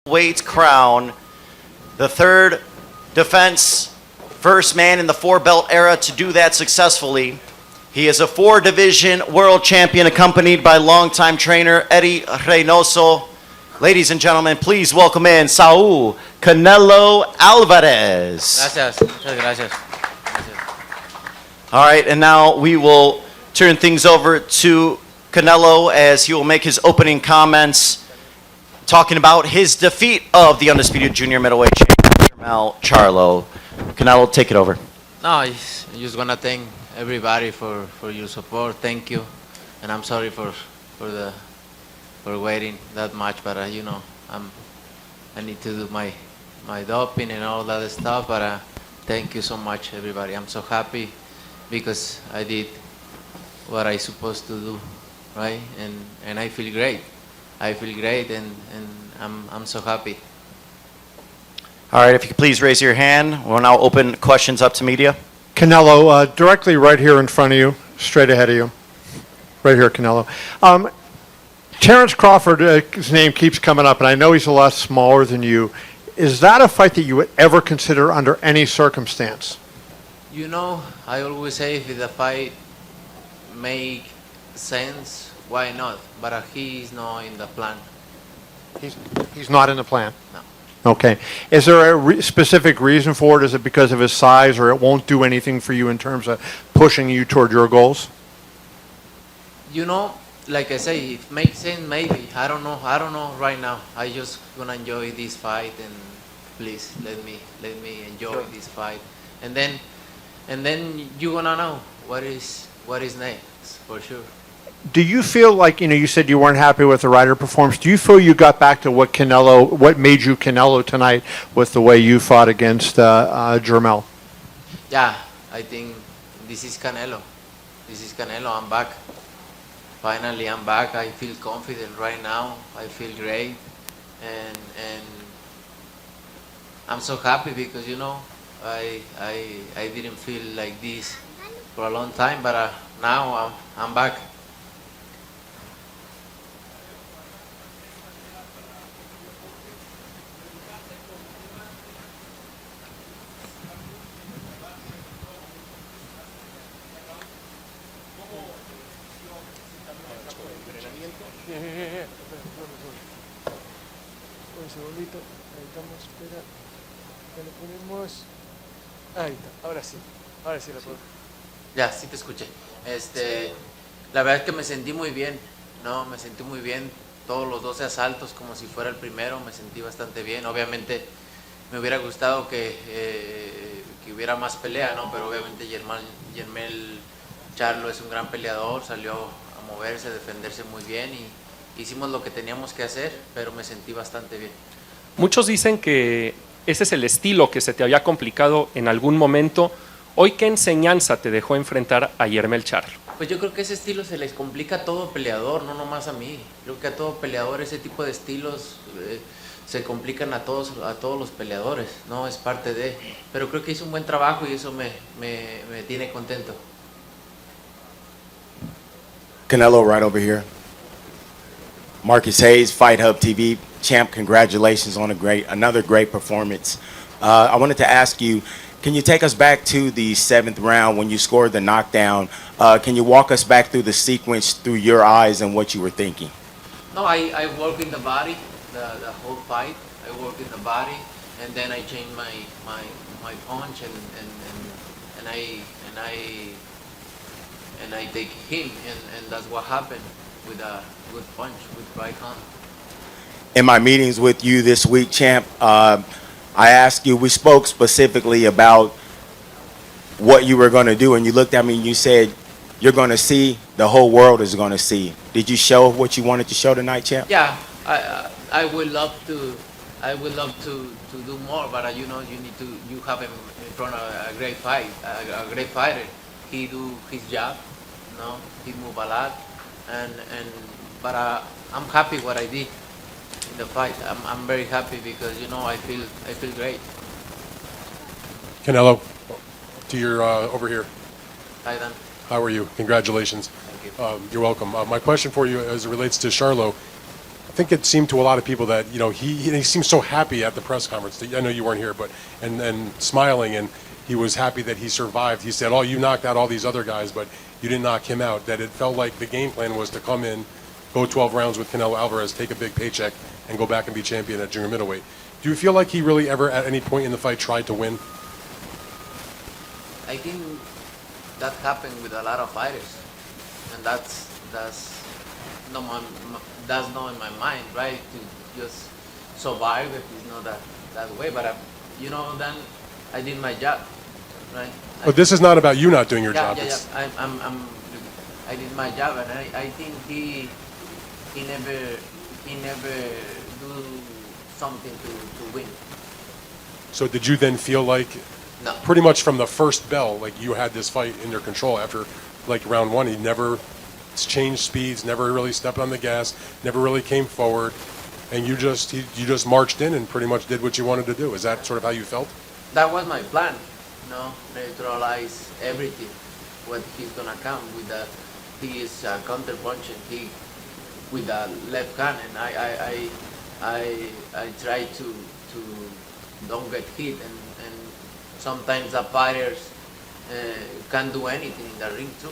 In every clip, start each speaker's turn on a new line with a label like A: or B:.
A: weight crown, the third defense, first man in the four-belt era to do that successfully. He is a four-division world champion accompanied by longtime trainer Eddie Reynoso. Ladies and gentlemen, please welcome in Saul Canelo Alvarez.
B: Gracias, muchas gracias.
A: All right, and now we will turn things over to Canelo as he will make his opening comments talking about his defeat of the undisputed junior middleweight champion, JERMELL CHARLO. Canelo, take it over.
B: No, I just want to thank everybody for your support. Thank you. And I'm sorry for waiting that much, but you know, I need to do my doping and all that stuff, but thank you so much, everybody. I'm so happy because I did what I supposed to do, right? And I feel great. I feel great, and I'm so happy.
A: All right, if you could please raise your hand. We'll now open questions up to media.
C: Canelo, directly right here in front of you, straight ahead of you. Right here, Canelo. Terrence Crawford, his name keeps coming up, and I know he's a lot smaller than you. Is that a fight that you would ever consider under any circumstance?
B: You know, I always say if the fight make sense, why not? But he's not in the plan.
C: He's not in the plan?
B: No.
C: Okay. Is there a specific reason for it? Is it because of his size, or it won't do anything for you in terms of pushing you toward your goals?
B: You know, like I say, if it makes sense, maybe. I don't know right now. I just gonna enjoy this fight, and please let me enjoy this fight, and then you gonna know what is next for sure.
C: Do you feel like, you said you weren't happy with the Ryder performance. Do you feel you got back to what made you Canelo tonight with the way you fought against JERMELL?
B: Yeah, I think this is Canelo. This is Canelo. I'm back. Finally, I'm back. I feel confident right now. I feel great, and I'm so happy because I didn't feel like this for a long time, but now I'm back.
D: Un segundito, ahí estamos, espera, ya le ponemos, ahí está, ahora sí la puedo.
B: Ya, sí te escuché. La verdad es que me sentí muy bien, me sentí muy bien, todos los 12 asaltos como si fuera el primero, me sentí bastante bien. Obviamente me hubiera gustado que hubiera más pelea, pero obviamente JERMELL CHARLO es un gran peleador, salió a moverse, a defenderse muy bien y hicimos lo que teníamos que hacer, pero me sentí bastante bien.
E: Muchos dicen que ese es el estilo que se te había complicado en algún momento. Hoy, ¿qué enseñanza te dejó enfrentar a JERMELL CHARLO?
B: Pues yo creo que ese estilo se les complica a todo peleador, no nomás a mí. Creo que a todo peleador ese tipo de estilos se complican a todos los peleadores, ¿no? Es parte de. Pero creo que hizo un buen trabajo y eso me tiene contento.
F: Canelo, right over here. Marcus Hayes, Fight Hub TV. Champ, congratulations on another great performance. I wanted to ask you, can you take us back to the 7th round when you scored the knockdown? Can you walk us back through the sequence through your eyes and what you were thinking?
B: No, I work in the body, the whole fight. I work in the body, and then I change my punch, and I take him, and that's what happened with a good punch with right hand.
F: In my meetings with you this week, Champ, I asked you, we spoke specifically about what you were going to do, and you looked at me and you said, you're going to see, the whole world is going to see. Did you show what you wanted to show tonight, Champ?
B: Yeah, I would love to do more, but you have him in front of a great fighter. He do his job, he move a lot, but I'm happy what I did in the fight. I'm very happy because I feel great.
G: Canelo, to your over here.
B: Hi, Dan.
G: How are you? Congratulations.
B: Thank you.
G: You're welcome. My question for you, as it relates to Charlo, think it seemed to a lot of people that, you know, he seemed so happy at the press conference. I know you weren't here, but and smiling, and he was happy that he survived. He said, "Oh, you knocked out all these other guys, but you didn't knock him out." That it felt like the game plan was to come in, go 12 rounds with Canelo Alvarez, take a big paycheck, and go back and be champion at junior middleweight. Do you feel like he really ever, at any point in the fight, tried to win?
B: I think that happened with a lot of fighters, and that's not in my mind, right? To just survive if it's not that way. But you know, then I did my job, right?
G: But this is not about you not doing your job.
B: Yeah.
G: It's-
B: I did my job, and I think he never do something to win.
G: So did you then feel like,
B: No.
G: pretty much from the first bell, like you had this fight in your control after like round one, he never changed speeds, never really stepped on the gas, never really came forward, and you just marched in and pretty much did what you wanted to do. Is that sort of how you felt?
B: That was my plan, you know, neutralize everything, what he's gonna come with he is counter punching, he with the left hand, and I try to don't get hit, and sometimes the fighters can't do anything in the ring too.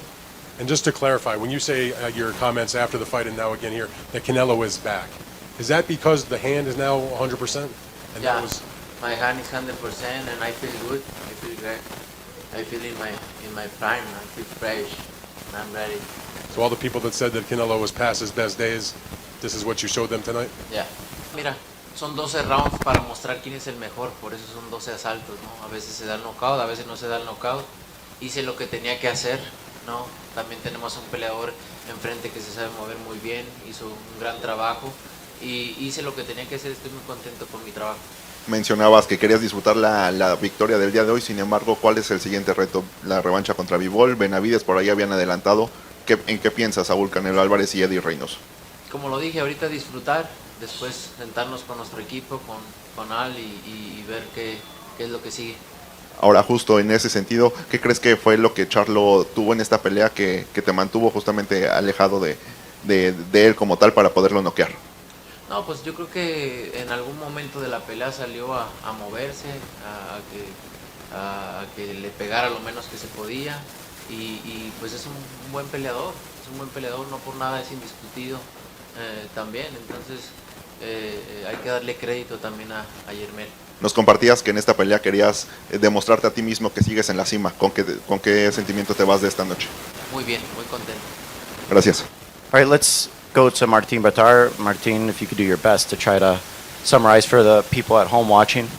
G: And just to clarify, when you say your comments after the fight and now again here, that Canelo is back, is that because the hand is now 100%? And
B: Yeah,
G: that was,
B: my hand is 100%, and I feel good. I feel great. I feel in my prime. I feel fresh, and I'm ready.
G: so all the people that said that Canelo was past his best days, this is what you showed them tonight?
B: Yeah. Mira, son 12 rounds para mostrar quién es el mejor, por eso son 12 asaltos, ¿no? A veces se da el knockout, a veces no se da el knockout. Hice lo que tenía que hacer, ¿no? También tenemos un peleador enfrente que se sabe mover muy bien, hizo un gran trabajo y hice lo que tenía que hacer, estoy muy contento con mi trabajo.
H: Mencionabas que querías disfrutar la victoria del día de hoy, sin embargo, ¿cuál es el siguiente reto? La revancha contra Bivol, Benavides por ahí habían adelantado. ¿En qué piensas, Saúl Canelo Álvarez y Eddie Reynoso?
B: Como lo dije, ahorita disfrutar, después sentarnos con nuestro equipo, con Al y ver qué es lo que sigue.
H: Ahora, justo en ese sentido, ¿qué crees que fue lo que Charlo tuvo en esta pelea que te mantuvo justamente alejado de él como tal para poderlo noquear?
B: No, pues yo creo que en algún momento de la pelea salió a moverse, a que le pegara lo menos que se podía y pues es un buen peleador, no por nada es indiscutido también, entonces hay que darle crédito también a Jermell.
H: Nos compartías que en esta pelea querías demostrarte a ti mismo que sigues en la cima. ¿Con qué sentimiento te vas de esta noche?
B: Muy bien, muy contento.
H: Gracias.
A: All right, let's go to Martin Batar. Martin, if you could do your best to try to summarize for the people at home watching.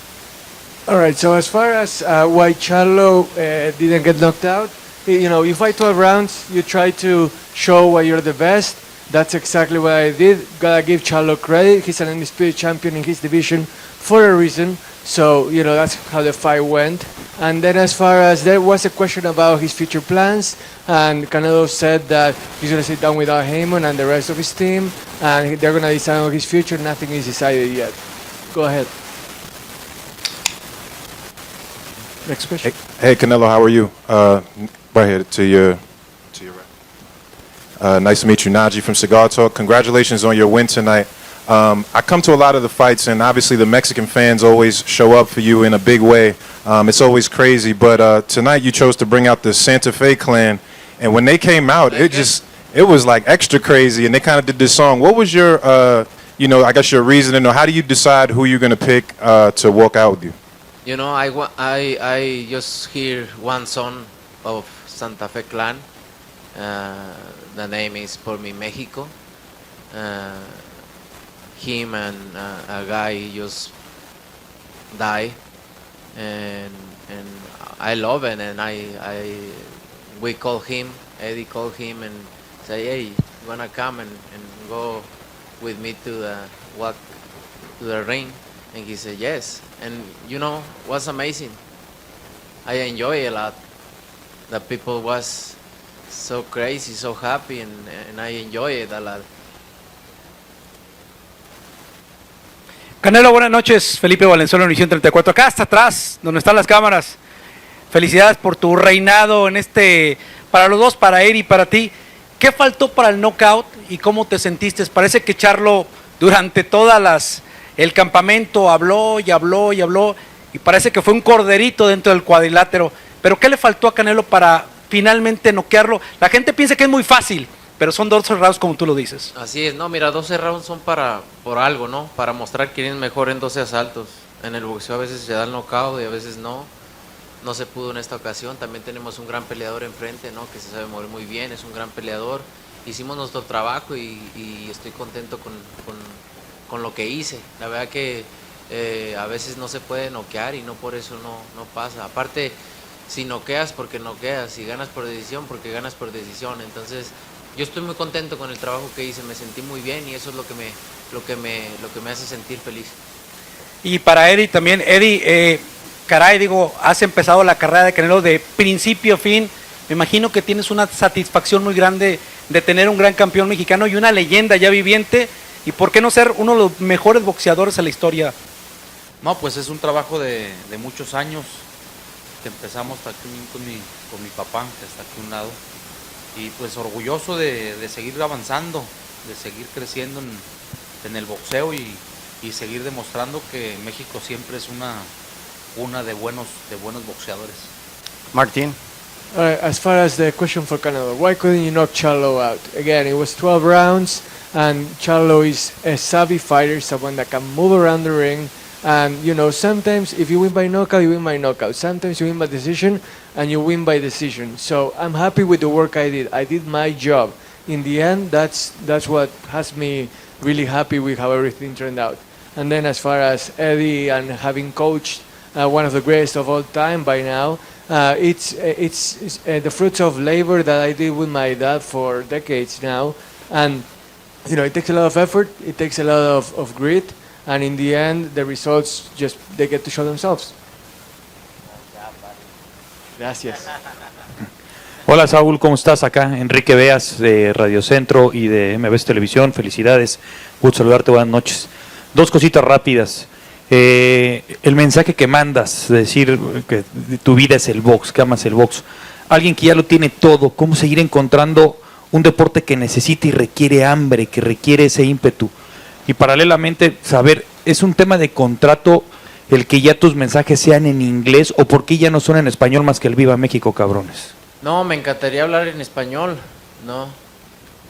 D: All right, so as far as why Charlo didn't get knocked out, you know, you fight 12 rounds, you try to show why you're the best. That's exactly what I did. Gotta give Charlo credit. He's an undisputed champion in his division for a reason. So, you know, that's how the fight went. And then as far as there was a question about his future plans, and Canelo said that he's going to sit down with Al Heyman and the rest of his team, and they're going to decide on his future. Nothing is decided yet. Go ahead. Next question.
I: Hey, Canelo, how are you? Right here to your right. Nice to meet you, Najee from Cigar Talk. Congratulations on your win tonight. I come to a lot of the fights, and obviously the Mexican fans always show up for you in a big way. It's always crazy, but tonight you chose to bring out the Santa Fe clan, and when they came out, it was like extra crazy, and they kind of did this song. What was your, I guess your reasoning, or how do you decide who you're going to pick to walk out with you?
B: You know, I just hear one song of Santa Fe Clan. The name is Por Mi Mexico. Him and a guy just died, and I love it, and we call him, Eddie called him and say, hey, you wanna come and go with me to the ring? And he said yes, and you know what's amazing? I enjoy it a lot. The people was so crazy, so happy, and I enjoy it a lot.
J: Canelo, buenas noches. Felipe Valenzuela, Univisión 34. Acá hasta atrás, donde están las cámaras. Felicidades por tu reinado en para los dos, para él y para ti. ¿Qué faltó para el knockout y cómo te sentiste? Parece que Charlo durante el campamento habló y habló y habló, y parece que fue un corderito dentro del cuadrilátero. Pero ¿qué le faltó a Canelo para finalmente noquearlo? La gente piensa que es muy fácil, pero son 12 rounds como tú lo dices.
B: Así es, no, mira, 12 rounds son por algo, ¿no? Para mostrar quién es mejor en 12 asaltos. En el boxeo a veces se da el knockout y a veces no. No se pudo en esta ocasión. También tenemos un gran peleador enfrente, ¿no? Que se sabe mover muy bien, es un gran peleador. Hicimos nuestro trabajo y estoy contento con lo que hice. La verdad que a veces no se puede noquear y no por eso no pasa. Aparte, si noqueas, porque noqueas, si ganas por decisión, porque ganas por decisión. Entonces, yo estoy muy contento con el trabajo que hice, me sentí muy bien y eso es lo que me hace sentir feliz.
J: Y para Eddie también, Eddie, caray, digo, has empezado la carrera de Canelo de principio a fin. Me imagino que tienes una satisfacción muy grande de tener un gran campeón mexicano y una leyenda ya viviente. ¿Y por qué no ser uno de los mejores boxeadores en la historia?
K: No, pues es un trabajo de muchos años que empezamos aquí con mi papá, que está aquí a un lado. Y pues orgulloso de seguir avanzando, de seguir creciendo en el boxeo y seguir demostrando que México siempre es una de buenos boxeadores.
A: Martin.
D: As far as the question for Canelo, why couldn't you knock Charlo out? Again, it was 12 rounds, and Charlo is a savvy fighter, someone that can move around the ring. And, you know, sometimes if you win by knockout, you win by knockout. Sometimes you win by decision, and you win by decision. So I'm happy with the work I did. I did my job. In the end, that's what has me really happy with how everything turned out. And then as far as Eddie and having coached one of the greatest of all time by now, it's the fruits of labor that I did with my dad for decades now. And, you know, it takes a lot of effort, it takes a lot of grit, and in the end, the results they get to show themselves. Gracias.
L: Hola Saúl, ¿cómo estás? Acá Enrique Beas de Radio Centro y de MBS Televisión, felicidades, gusto saludarte, buenas noches. Dos cositas rápidas. El mensaje que mandas, de decir que tu vida es el box, que amas el box. Alguien que ya lo tiene todo, ¿cómo seguir encontrando un deporte que necesita y requiere hambre, que requiere ese ímpetu? Y paralelamente, saber, ¿es un tema de contrato el que ya tus mensajes sean en inglés o por qué ya no son en español más que el Viva México, cabrones?
B: No, me encantaría hablar en español, ¿no?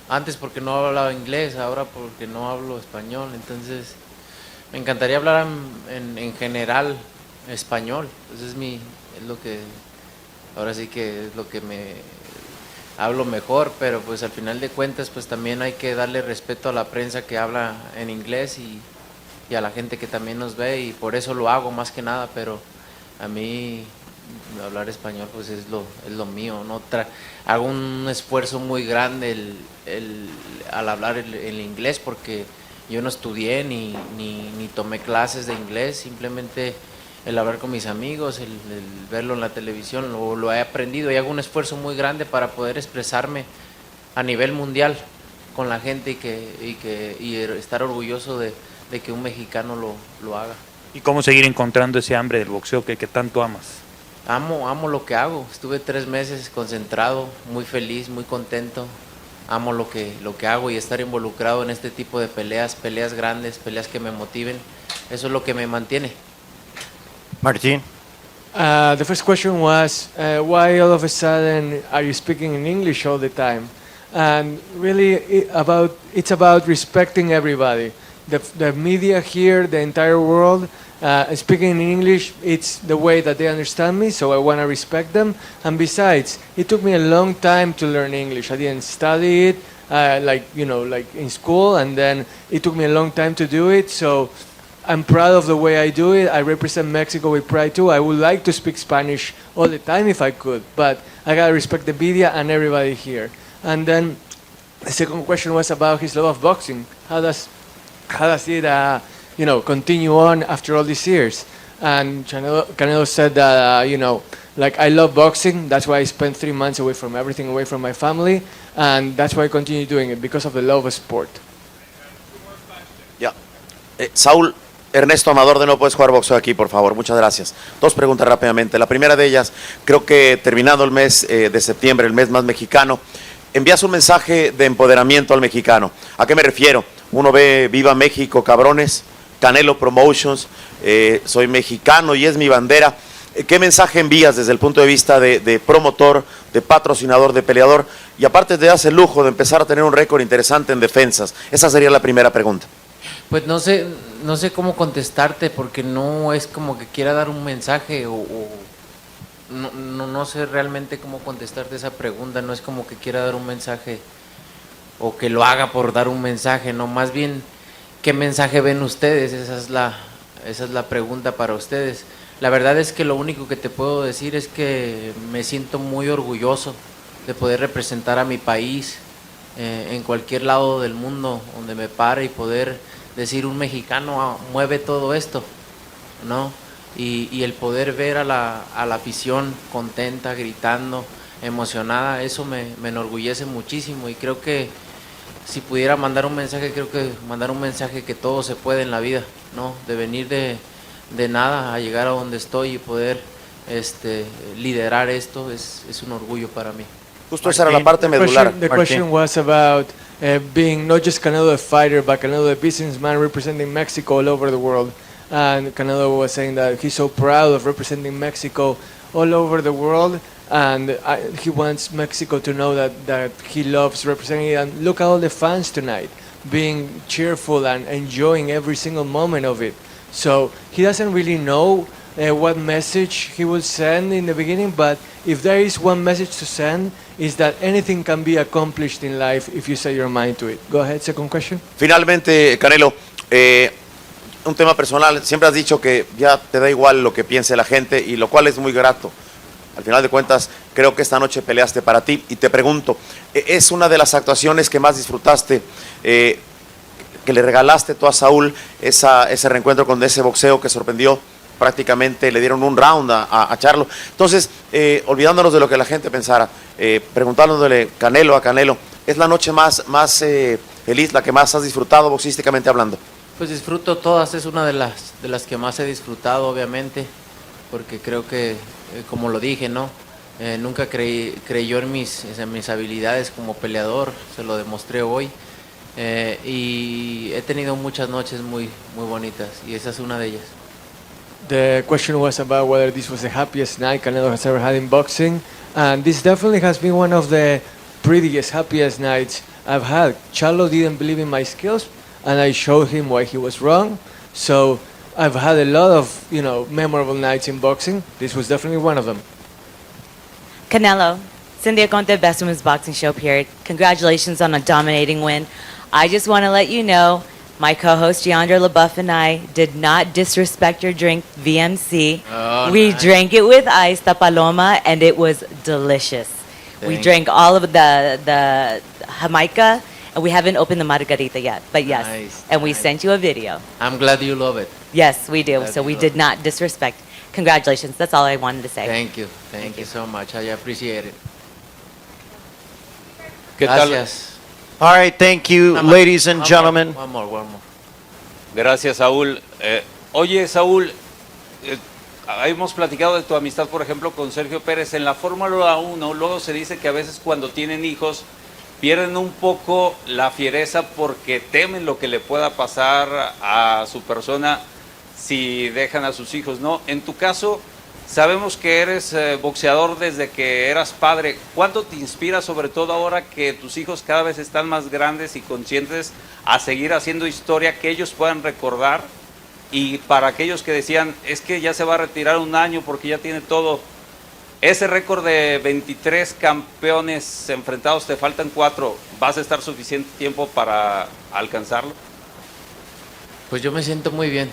B: Antes porque no hablaba inglés, ahora porque no hablo español, entonces me encantaría hablar en general español. Entonces es lo que, ahora sí que es lo que me hablo mejor, pero pues al final de cuentas pues también hay que darle respeto a la prensa que habla en inglés y a la gente que también nos ve y por eso lo hago más que nada, pero a mí hablar español pues es lo mío, ¿no? Hago un esfuerzo muy grande al hablar el inglés porque yo no estudié ni tomé clases de inglés, simplemente el hablar con mis amigos, el verlo en la televisión, lo he aprendido y hago un esfuerzo muy grande para poder expresarme a nivel mundial con la gente y estar orgulloso de que un mexicano lo haga.
L: ¿Y cómo seguir encontrando ese hambre del boxeo que tanto amas?
B: Amo lo que hago, estuve 3 meses concentrado, muy feliz, muy contento. Amo lo que hago y estar involucrado en este tipo de peleas grandes, peleas que me motiven, eso es lo que me mantiene.
A: Martin.
D: The first question was, why all of a sudden are you speaking in English all the time? And really, it's about respecting everybody. The media here, the entire world, speaking in English, it's the way that they understand me, so I want to respect them. And besides, it took me a long time to learn English. I didn't study it, like in school, and then it took me a long time to do it, so I'm proud of the way I do it. I represent Mexico with pride too. I would like to speak Spanish all the time if I could, but I gotta respect the media and everybody here. And then the second question was about his love of boxing. How does it continue on after all these years? And Canelo said that like I love boxing, that's why I spent 3 months away from everything, away from my family, and that's why I continue doing it, because of the love of sport.
A: Ya. Saúl, Ernesto Amador de No Puedes Jugar Boxeo aquí, por favor, muchas gracias. 2 preguntas rápidamente. La primera de ellas, creo que terminado el mes de septiembre, el mes más mexicano, envías un mensaje de empoderamiento al mexicano. ¿A qué me refiero?
M: uno ve Viva México, cabrones, Canelo Promotions, soy mexicano y es mi bandera. ¿Qué mensaje envías desde el punto de vista de promotor, de patrocinador, de peleador? Y aparte te das el lujo de empezar a tener un récord interesante en defensas. Esa sería la primera pregunta.
B: Pues no sé cómo contestarte porque no es como que quiera dar un mensaje no sé realmente cómo contestarte esa pregunta. No es como que quiera dar un mensaje o que lo haga por dar un mensaje, no, más bien ¿qué mensaje ven ustedes? Esa es la pregunta para ustedes. La verdad es que lo único que te puedo decir es que me siento muy orgulloso de poder representar a mi país en cualquier lado del mundo donde me pare y poder decir un mexicano mueve todo esto, ¿no? Y el poder ver a la afición contenta, gritando, emocionada, eso me enorgullece muchísimo y creo que si pudiera mandar un mensaje, creo que mandar un mensaje que todo se puede en la vida, ¿no? De venir de nada a llegar a donde estoy y poder liderar esto es un orgullo para mí.
M: Justo esa era la parte medular.
D: The question was about being not just Canelo the fighter, but Canelo the businessman representing Mexico all over the world. And Canelo was saying that he's so proud of representing Mexico all over the world, and he wants Mexico to know that he loves representing it. And look at all the fans tonight, being cheerful and enjoying every single moment of it. So he doesn't really know what message he will send in the beginning, but if there is one message to send, is that anything can be accomplished in life if you set your mind to it. Go ahead, second question.
M: Finalmente, Canelo, un tema personal, siempre has dicho que ya te da igual lo que piense la gente, y lo cual es muy grato. Al final de cuentas, creo que esta noche peleaste para ti, y te pregunto, ¿es una de las actuaciones que más disfrutaste, que le regalaste tú a Saúl, ese reencuentro con ese boxeo que sorprendió? Prácticamente le dieron un round a Charlo. Entonces, olvidándonos de lo que la gente pensara, preguntándole Canelo a Canelo, ¿es la noche más feliz, la que más has disfrutado boxísticamente hablando?
B: Pues disfruto todas, es una de las que más he disfrutado, obviamente, porque creo que, como lo dije, ¿no? Nunca creyó en mis habilidades como peleador, se lo demostré hoy, y he tenido muchas noches muy bonitas, y esa es una de ellas.
D: The question was about whether this was the happiest night Canelo has ever had in boxing, and this definitely has been one of the prettiest, happiest nights I've had. Charlo didn't believe in my skills, and I showed him why he was wrong. So I've had a lot of, memorable nights in boxing. This was definitely one of them.
N: Canelo, Cynthia Conte, Best Women's Boxing Show, period. Congratulations on a dominating win. I just want to let you know, my co-host Deandra LaBeouf and I did not disrespect your drink, VMC.
B: Oh,
N: we
B: nice.
N: drank it with ice, the Paloma, and it was delicious. We drank all of the Jamaica, and we haven't opened the Margarita yet, but yes.
B: Nice,
N: and we
B: nice.
N: sent you a video.
B: I'm glad you love it.
N: Yes, we do.
B: Glad
N: So
B: you
N: we
B: love
N: did
B: it.
N: not disrespect. Congratulations. That's all I wanted to say.
B: Thank you. Thank you so much. I appreciate it.
O: ¿Qué tal?
B: Gracias.
A: All right, thank you, ladies and gentlemen.
B: One more.
O: Gracias, Saúl. Oye, Saúl, hemos platicado de tu amistad, por ejemplo, con Sergio Pérez. En la Fórmula 1, luego se dice que a veces cuando tienen hijos pierden un poco la fiereza porque temen lo que le pueda pasar a su persona si dejan a sus hijos, ¿no? En tu caso, sabemos que eres boxeador desde que eras padre. ¿Cuánto te inspira, sobre todo ahora que tus hijos cada vez están más grandes y conscientes, a seguir haciendo historia que ellos puedan recordar? Y para aquellos que decían, es que ya se va a retirar un año porque ya tiene todo, ese récord de 23 campeones enfrentados, te faltan 4, ¿vas a estar suficiente tiempo para alcanzarlo?
B: Pues yo me siento muy bien.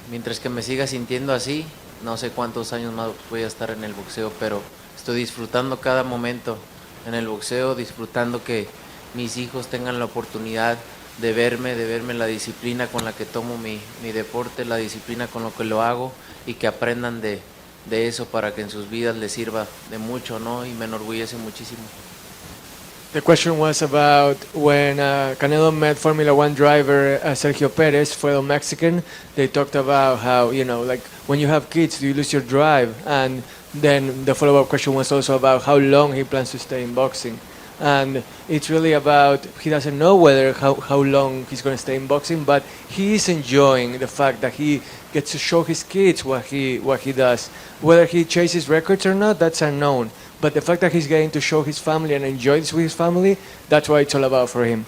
B: Mientras que me siga sintiendo así, no sé cuántos años más voy a estar en el boxeo, pero estoy disfrutando cada momento en el boxeo, disfrutando que mis hijos tengan la oportunidad de verme la disciplina con la que tomo mi deporte, la disciplina con lo que lo hago, y que aprendan de eso para que en sus vidas les sirva de mucho, ¿no? Y me enorgullece muchísimo.
D: The question was about when Canelo met Formula One driver Sergio Perez, fellow Mexican. They talked about how, like when you have kids, do you lose your drive? And then the follow-up question was also about how long he plans to stay in boxing. and it's really about he doesn't know whether how long he's going to stay in boxing, but he is enjoying the fact that he gets to show his kids what he does. Whether he chases records or not, that's unknown. But the fact that he's getting to show his family and enjoy this with his family, that's what it's all about for him.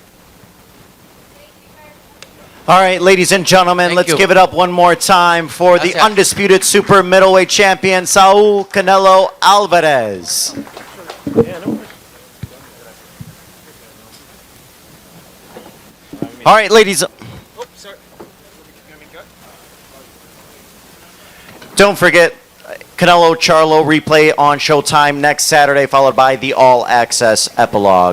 A: All right, ladies and gentlemen, let's give it up one more time for the undisputed super middleweight champion, Saul Canelo Alvarez. All right, ladies. Don't forget, Canelo Charlo replay on Showtime next Saturday, followed by the All Access Epilogue.